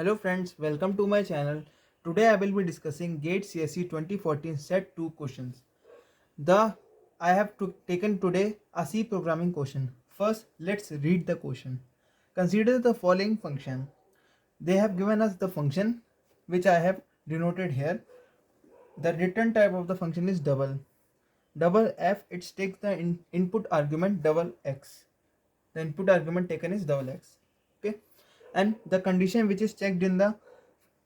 Hello friends, welcome to my channel. Today I will be discussing GATE CSE 2014 Set 2 questions. I have taken today a C programming question. First, let's read the question. Consider the following function. They have given us the function which I have denoted here. The return type of the function is double. Double f, it takes the input argument double x. The input argument taken is double x. Okay, and the condition which is checked in the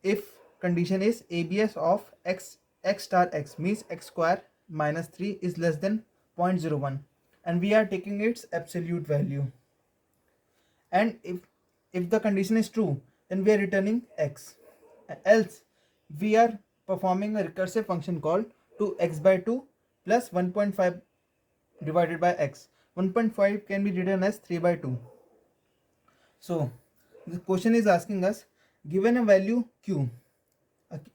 if condition is abs of x star x means x square minus 3 is less than 0.01, and we are taking its absolute value. And if the condition is true, then we are returning x. Else we are performing a recursive function called 2x by 2 plus 1.5 divided by x. 1.5 can be written as 3 by 2. So the question is asking us, given a value q,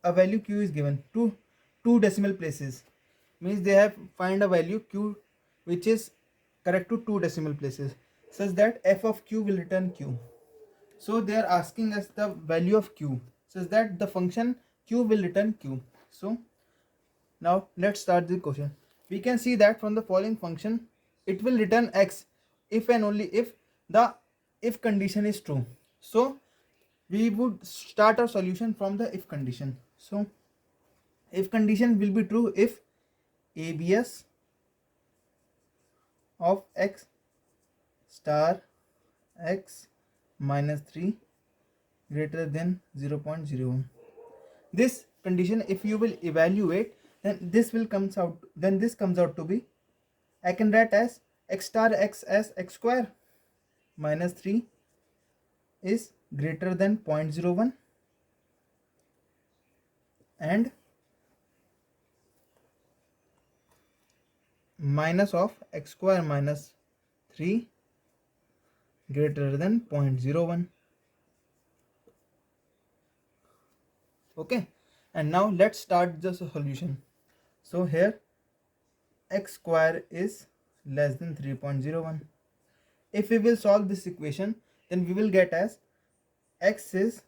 a value q is given to two decimal places, means they have find a value q which is correct to two decimal places, such that f of q will return q. So they are asking us the value of q such that the function q will return q. So now let's start the question. We can see that from the following function it will return x if and only if the if condition is true. So we would start our solution from the if condition. So if condition will be true if abs of x star x minus 3 greater than 0.01. This condition, if you will evaluate, then this comes out to be, I can write as x star x as x square minus 3 is greater than 0.01, and minus of x square minus 3 greater than 0.01. Okay, and now let's start the solution. So here x square is less than 3.01. If we will solve this equation, then we will get as x is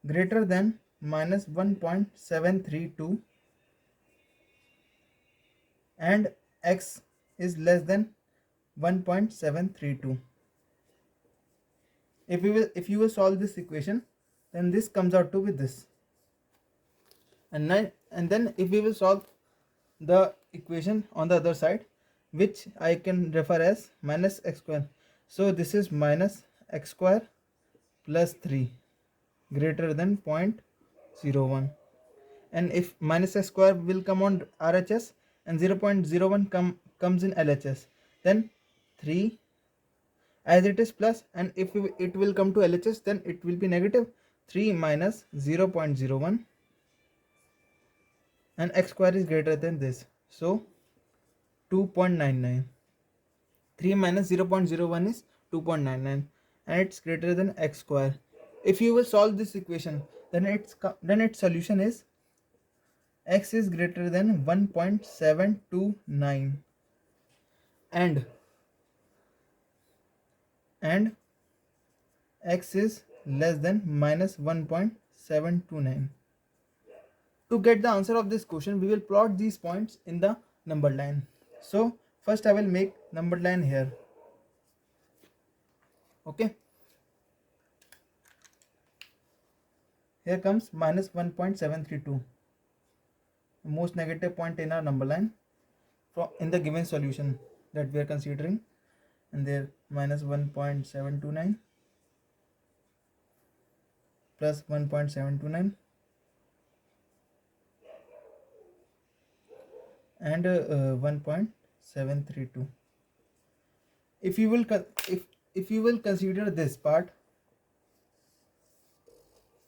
greater than minus 1.732 and x is less than 1.732. If you will solve this equation, then this comes out to be this. And then if we will solve the equation on the other side, which I can refer as minus x square. So this is minus x square plus 3 greater than 0.01. And if minus x square will come on RHS and 0.01 comes in LHS, then 3 as it is plus, and if it will come to LHS, then it will be negative. 3 minus 0.01, and x square is greater than this, so 2.99. 3 minus 0.01 is 2.99, and it's greater than x square. If you will solve this equation, then its solution is x is greater than 1.729 and x is less than minus 1.729. To get the answer of this question, we will plot these points in the numbered line. So first I will make numbered line here. Okay, here comes minus 1.732, the most negative point in our number line in the given solution that we are considering, and there minus 1.729 plus 1.729 and 1.732. If you will consider this part,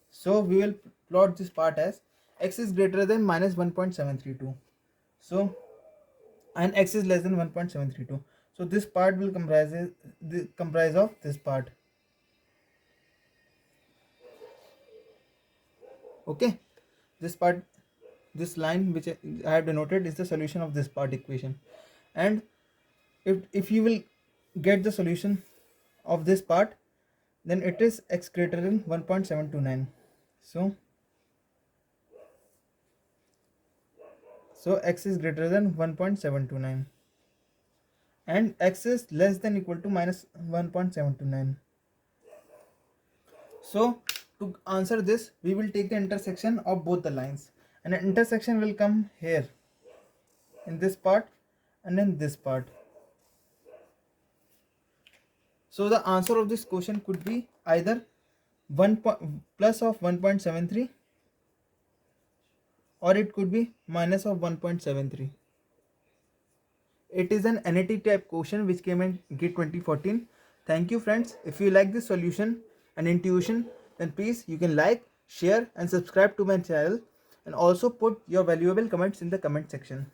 so we will plot this part as x is greater than minus 1.732, so and x is less than 1.732. So this part will comprise of this part. Okay, this part, this line which I have denoted is the solution of this part equation. And if you will get the solution of this part, then it is x greater than 1.729. So x is greater than 1.729 and x is less than equal to minus 1.729. So to answer this, we will take the intersection of both the lines, and an intersection will come here in this part and in this part. So the answer of this question could be either plus of 1.73 or it could be minus of 1.73. It is an NAT type question which came in GATE 2014. Thank you friends. If you like this solution and intuition, then please you can like, share and subscribe to my channel, and also put your valuable comments in the comment section.